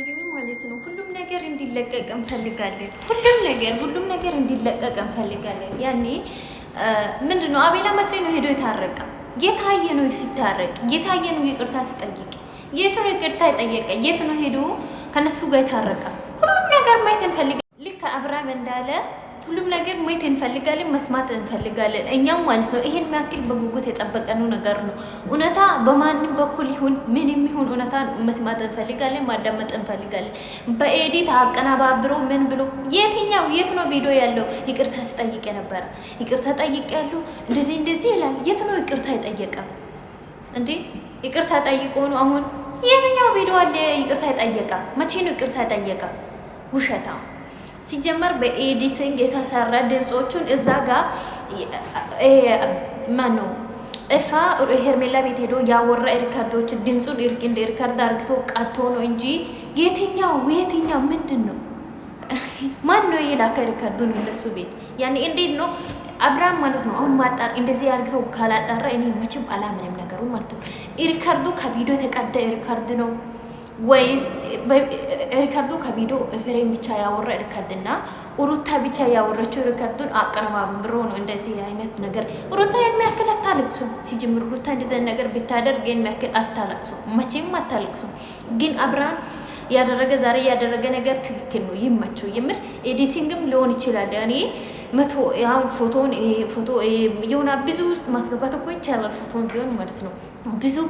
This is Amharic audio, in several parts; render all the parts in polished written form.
ባይዘው ማለት ነው። ሁሉም ነገር እንዲለቀቅ እንፈልጋለን። ሁሉም ነገር እንዲለቀቅ እንፈልጋለን። ያኔ ምንድነው አቤላ መቼ ነው ሄዶ የታረቀ? ጌታዬ ነው ሲታረቅ፣ ጌታዬ ነው ይቅርታ ሲጠይቅ፣ የት ነው ይቅርታ የጠየቀ? የት ነው ሄዶ ከነሱ ጋር የታረቀ? ሁሉም ነገር ማየት እንፈልጋለን። ልክ አብርሃም እንዳለ ሁሉም ነገር ማየት እንፈልጋለን፣ መስማት እንፈልጋለን። እኛም ማለት ነው ይሄን ያክል በጉጉት የጠበቀነው ነገር ነው። እውነታ በማንም በኩል ይሁን ምንም ይሁን እውነታ መስማት እንፈልጋለን፣ ማዳመጥ እንፈልጋለን። በኤዲት አቀናባብሮ ምን ብሎ የት ነው ቪዲዮ ያለው? ይቅርታ ሲጠይቅ የነበረ ይቅርታ ጠይቅ ያለው እንደዚህ ይላል። የት ነው ይቅርታ የጠየቀ እንዴ? ይቅርታ ጠይቆ ነው አሁን የትኛው ቪዲዮ አለ? ይቅርታ የጠየቀ መቼ ነው ይቅርታ የጠየቀ? ውሸታ ሲጀመር በኤዲቲንግ የተሰራ ድምጾቹን እዛ ጋር ማን ነው እፋ ሄርሜላ ቤት ሄዶ ያወራ ሪካርዶች ድምጹን እንደ ሪካርድ አርግቶ ቃቶ ነው እንጂ የትኛው ምንድን ነው? ማን ነው የላከ ሪካርዱን እነሱ ቤት? ያኔ እንዴት ነው አብርሃም ማለት ነው አሁን ማጣር እንደዚህ አርግቶ ካላጣራ እኔ መቼም አላምንም ነገሩ ማለት ነው። ሪካርዱ ከቪዲዮ የተቀዳ ሪካርድ ነው ወይስ ሪካርዱ ከቪዲዮ ፍሬም ብቻ ያወራ ሪካርድ እና ሩታ ብቻ ያወራችው ሪካርዱን አቀነባብሮ ነው እንደዚህ አይነት ነገር? ሩታ የሚያክል አታለቅሱ። ሲጀምር ሩታ እንደዚህ ነገር ብታደርግ የሚያክል አታለቅሱ፣ መቼም አታለቅሱ። ግን አብርሃም ዛሬ ያደረገ ነገር ትክክል ነው፣ ይመቸው። የምር ኤዲቲንግም ሊሆን ይችላል። እኔ ፎቶ የሆነ ብዙ ውስጥ ማስገባት እኮ ይቻላል። ፎቶን ቢሆን ማለት ነው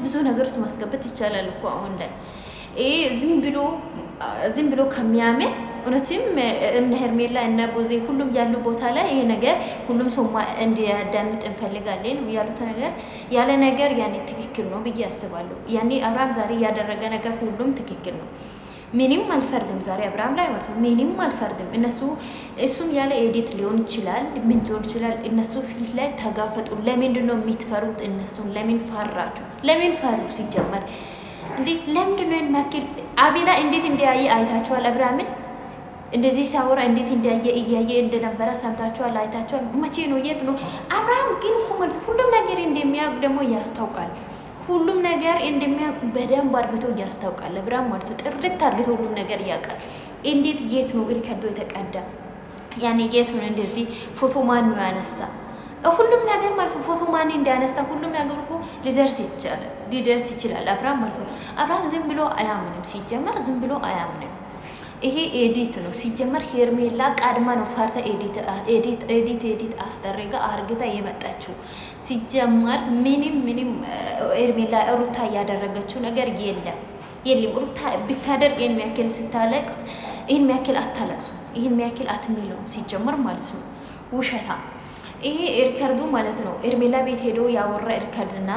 ብዙ ነገር ውስጥ ማስገባት ይቻላል እኮ አሁን ላይ ዝም ብሎ ከሚያምን እውነትም እነ ሄርሜላ እነ ቦዜ ሁሉም ያሉ ቦታ ላይ ይሄ ነገር ሁሉም ሰው እንዲያዳምጥ እንፈልጋለን ያሉት ነገር ያለ ነገር ያኔ ትክክል ነው ብዬ አስባለሁ። ያኔ አብርሃም ዛሬ ያደረገ ነገር ሁሉም ትክክል ነው። ምንም አልፈርድም ዛሬ አብርሃም ላይ ማለት ነው። ምንም አልፈርድም። እሱን ያለ ኤዲት ሊሆን ይችላል፣ ምን ሊሆን ይችላል። እነሱ ፊት ላይ ተጋፈጡ። ለምንድን ነው የምትፈሩት? እነሱን ለምን ፈራችሁ? ለምን ፈሩ ሲጀመር? እንዴ ለምንድን ነው የሚያክል አቤላ እንዴት እንዲያየ አይታችኋል? አብርሃምን እንደዚህ ሲያወራ እንዴት እያየ እንደነበረ ሰምታችኋል፣ አይታችኋል። መቼ ነው? የት ነው? አብርሃም ግን ሁሉም ነገር እንደሚያውቅ ደግሞ ያስታውቃል። ሁሉም ነገር እንደሚያውቅ በደንብ አድርግቶ ያስታውቃል። አብርሃም ማለት ጥርት አድርግቶ ሁሉም ነገር ያውቃል። እንዴት የት ነው ሪከርዶ የተቀዳ? ያኔ የት ነው እንደዚህ ፎቶ ማን ነው ያነሳ? ሁሉም ነገር ማለት ፎቶ ማን እንዳያነሳ ሁሉም ነገር እኮ ሊደርስ ይችላል። አብርሃም ማለት ነው። አብርሃም ዝም ብሎ አያምንም። ሲጀመር ዝም ብሎ አያምንም። ይሄ ኤዲት ነው ሲጀመር። ሄርሜላ ቀድማ ነው ፈርታ ኤዲት አስደረጋ አርግታ የመጣችው። ሲጀመር ምንም ሄርሜላ ሩታ ያደረገችው ነገር የለም። ሩታ ብታደርግ ይህን ያክል ስታለቅስ ይህን ያክል አታለቅሱ፣ ይህን ያክል አትሚለውም ሲጀመር ማለት ነው። ውሸታ ይሄ ሪከርዱ ማለት ነው። ሄርሜላ ቤት ሄዶ ያወራ ሪከርድና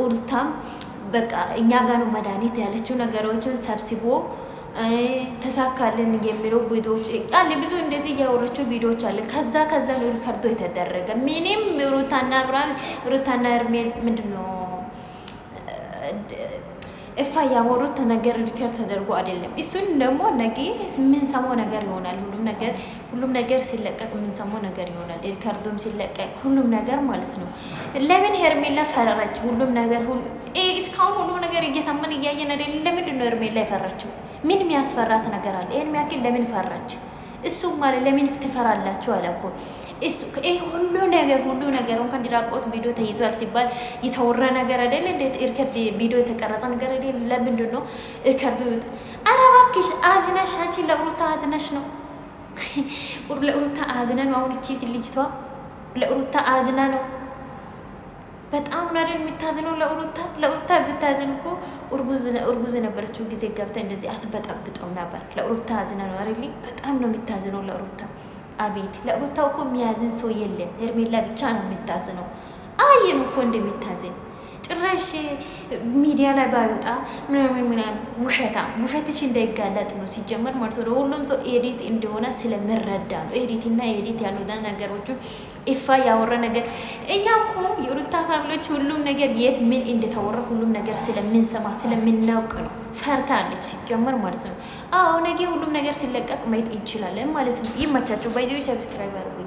ሩታም በቃ እኛ ጋር ነው መድኃኒት ያለችው ነገሮችን ሰብስቦ ተሳካልን የሚለው ቪዲዮዎች አለ። ብዙ እንደዚህ ያወረችው ቪዲዮዎች አለ። ከዛ ነው ሪከርዶ የተደረገ። ምንም ሩታና ሄርሜላ ምንድነው እፋ ያወሩት ነገር ሪከርድ ተደርጎ አይደለም። እሱን ደግሞ ነገ ምን ሰማው ነገር ይሆናል። ሁሉም ነገር ሲለቀቅ ምን ሰማው ነገር ይሆናል። ሪከርዶም ሲለቀቅ ሁሉም ነገር ማለት ነው። ለምን ሄርሜላ ፈራች? ሁሉም ነገር እስካሁን ሁሉም ነገር እየሰማን እያየን አይደል? ለምንድን ነው ሄርሜላ የፈራችው? ምን የሚያስፈራት ነገር አለ? ይሄን ያክል ለምን ፈራች? እሱ ማለት ለምን ትፈራላችሁ አለ እኮ እሱ ሁሉ ነገር እንኳን ዲራቆት ቪዲዮ ተይዟል ሲባል የተወራ ነገር አይደል? እንዴት ሪከርድ ቪዲዮ የተቀረጸ ነገር አይደል? ለምንድን ነው ሪከርዱ? ኧረ እባክሽ አዝነሽ አንቺ ለሩታ አዝነሽ ነው። ለሩታ አዝነ ነው። አሁን እቺ ልጅቷ ለሩታ አዝና ነው። በጣም ነው አይደል የምታዝነው ለሩታ ብታዝን እኮ እርጉዝ ነበረችው ጊዜ ገብታ እንደዚህ አትበጠብጠው ነበር። ለሩታ አዝና ነው አይደል? በጣም ነው የምታዝነው ለሩታ። አቤት ለሩታ እኮ የሚያዝን ሰው የለም። ሄርሜላ ብቻ ነው የምታዝነው። አየን እኮ እንደምታዝን ጭራሽ ሚዲያ ላይ ባይወጣ ምናምን ውሸትሽ እንዳይጋለጥ ነው ሲጀመር ማለት ነው። ሁሉም ሰው ኤዲት እንደሆነ ስለምረዳ ነው። ኤዲትና ኤዲት ያሉት ነገሮቹ ኢፋ ያወራ ነገር እኛ እኮ የሩታ ፋሚሊዎች ሁሉም ነገር የት ምን እንደተወራ ሁሉም ነገር ስለምንሰማ ስለምናውቅ ነው። ፈርታለች ሲጀመር ማለት ነው። አዎ ነገ ሁሉም ነገር ሲለቀቅ ማየት እንችላለን ማለት ነው። ይመቻችሁ። ባይዘው ሰብስክራይብ አድርጉ።